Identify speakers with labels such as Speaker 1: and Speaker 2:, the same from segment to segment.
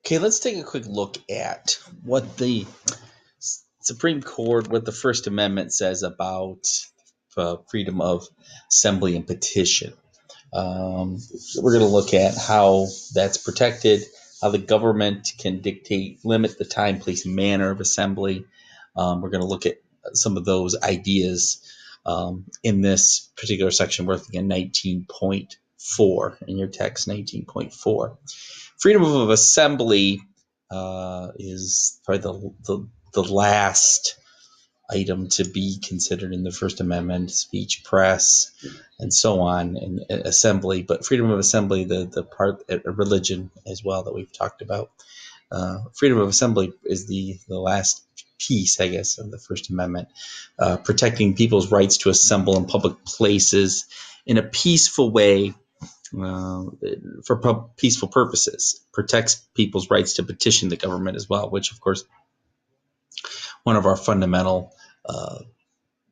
Speaker 1: Okay, let's take a quick look at what the Supreme Court, what the First Amendment says about freedom of assembly and petition. We're going to look at how that's protected, how the government can limit the time, place, and manner of assembly. We're going to look at some of those ideas in this particular section. We're looking at 19.4 in your text, 19.4. Freedom of assembly is probably the last item to be considered in the First Amendment: speech, press, and so on, and assembly. But freedom of assembly, the part of religion as well that we've talked about. Freedom of assembly is the last piece, I guess, of the First Amendment, protecting people's rights to assemble in public places in a peaceful way, for peaceful purposes. Protects people's rights to petition the government as well, which, of course, one of our fundamental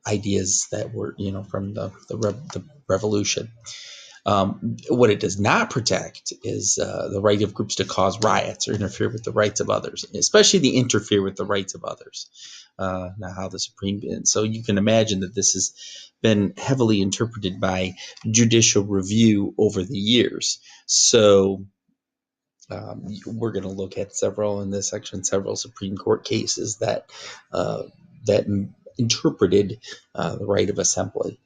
Speaker 1: ideas that were, from the revolution. What it does not protect is the right of groups to cause riots or interfere with the rights of others, especially the interfere with the rights of others. Now, how the Supreme, and so you can imagine that this has been heavily interpreted by judicial review over the years. So we're going to look at several in this section, several Supreme Court cases that interpreted the right of assembly.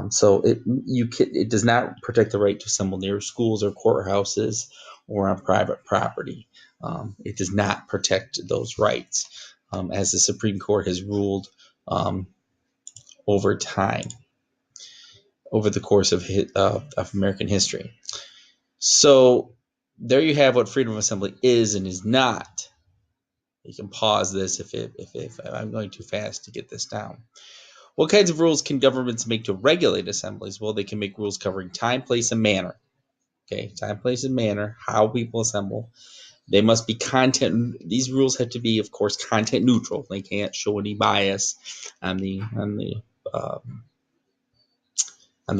Speaker 1: So it does not protect the right to assemble near schools or courthouses or on private property. It does not protect those rights, as the Supreme Court has ruled over time, over the course of American history. So there you have what freedom of assembly is and is not. You can pause this if I'm going too fast to get this down. What kinds of rules can governments make to regulate assemblies? Well, they can make rules covering time, place, and manner. Okay, time, place, and manner, how people assemble. They must be content. These rules have to be, of course, content neutral. They can't show any bias on the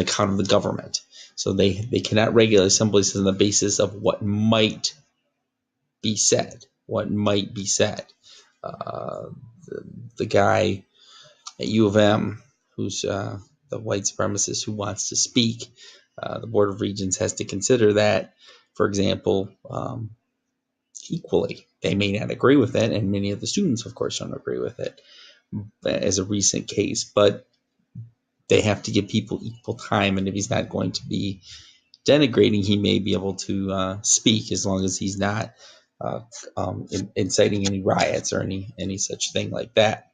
Speaker 1: count of the government. So they cannot regulate assemblies on the basis of what might be said. What might be said. The guy at U of M, who's the white supremacist who wants to speak, the Board of Regents has to consider that, for example, equally. They may not agree with it, and many of the students, of course, don't agree with it, as a recent case. But they have to give people equal time, and if he's not going to be denigrating, he may be able to speak, as long as he's not inciting any riots or any such thing like that.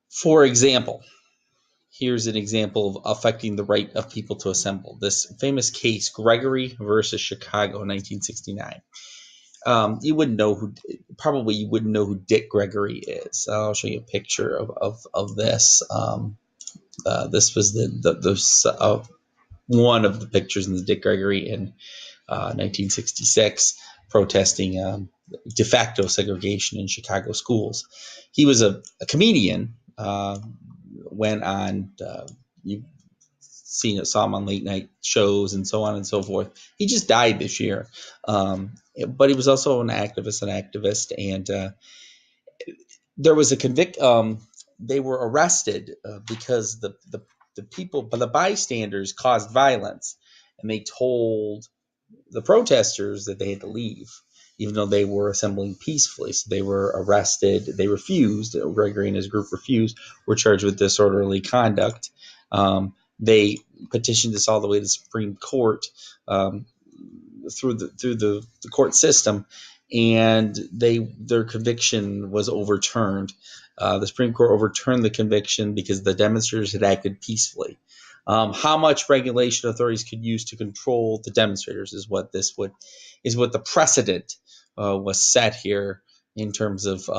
Speaker 1: For example, here's an example of affecting the right of people to assemble. This famous case, Gregory versus Chicago, 1969. You wouldn't know who Dick Gregory is. I'll show you a picture of this. This was one of the pictures in the Dick Gregory in 1966, protesting de facto segregation in Chicago schools. He was a comedian. Went on, you've saw him on late night shows and so on and so forth. He just died this year, but he was also an activist, and there was a convict. They were arrested because the people, but the bystanders caused violence, and they told the protesters that they had to leave, even though they were assembling peacefully. So they were arrested. They refused. Gregory and his group refused. Were charged with disorderly conduct. They petitioned this all the way to the Supreme Court, through the court system, and their conviction was overturned. The Supreme Court overturned the conviction because the demonstrators had acted peacefully. How much regulation authorities could use to control the demonstrators is what the precedent was set here in terms of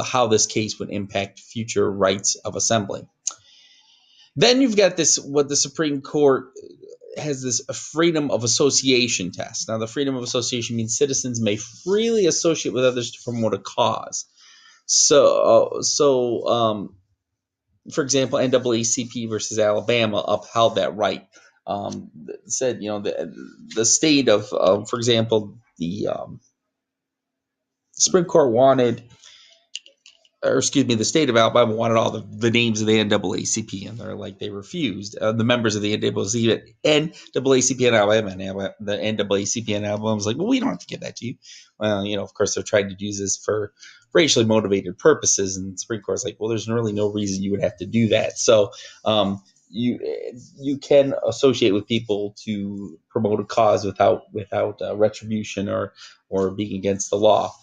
Speaker 1: how this case would impact future rights of assembly. Then you've got what the Supreme Court has, this freedom of association test. Now, the freedom of association means citizens may freely associate with others to promote a cause. So for example, NAACP versus Alabama upheld that right. said, the state of, for example, the Supreme Court wanted, or excuse me, the state of Alabama wanted all the names of the NAACP, and they refused. The members of the NAACP in Alabama, and the NAACP in Alabama was like, well, we don't have to give that to you. Well, of course, they're trying to use this for racially motivated purposes, and the Supreme Court's like, well, there's really no reason you would have to do that. So you can associate with people to promote a cause without retribution or being against the law.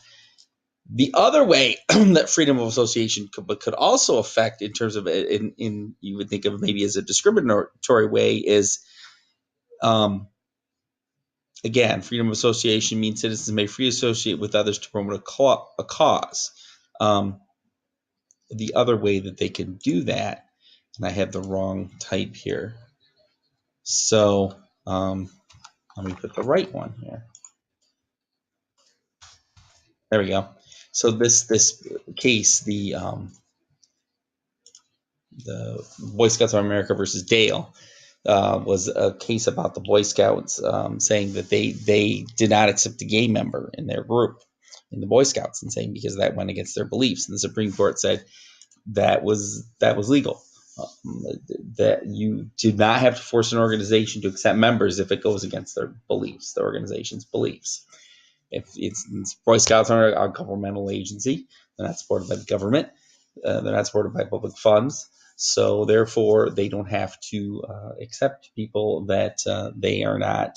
Speaker 1: The other way that freedom of association could also affect, in terms of in you would think of maybe as a discriminatory way, is again, freedom of association means citizens may freely associate with others to promote a cause. The other way that they can do that, and I have the wrong type here, so let me put the right one here. There we go. So this case, the Boy Scouts of America versus Dale, was a case about the Boy Scouts saying that they did not accept a gay member in their group, in the Boy Scouts, and saying because that went against their beliefs. And the Supreme Court said that was legal. That you did not have to force an organization to accept members if it goes against their beliefs, the organization's beliefs. If it's Boy Scouts are a governmental agency, they're not supported by the government, they're not supported by public funds, so therefore they don't have to accept people that they are not,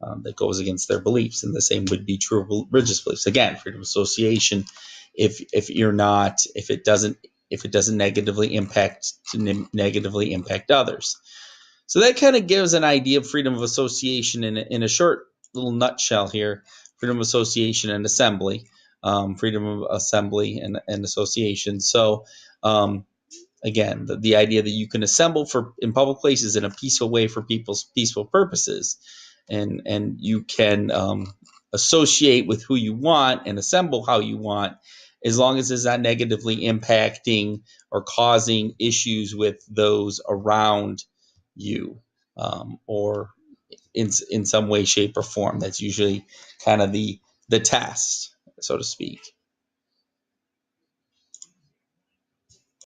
Speaker 1: that goes against their beliefs. And the same would be true of religious beliefs. Again, freedom of association, if it doesn't negatively impact others. So that kind of gives an idea of freedom of association in a short little nutshell here. Freedom of association and assembly, freedom of assembly and association. So again, the idea that you can assemble in public places in a peaceful way for people's peaceful purposes, and you can associate with who you want and assemble how you want, as long as it's not negatively impacting or causing issues with those around you, or in some way, shape, or form. That's usually kind of the test, so to speak.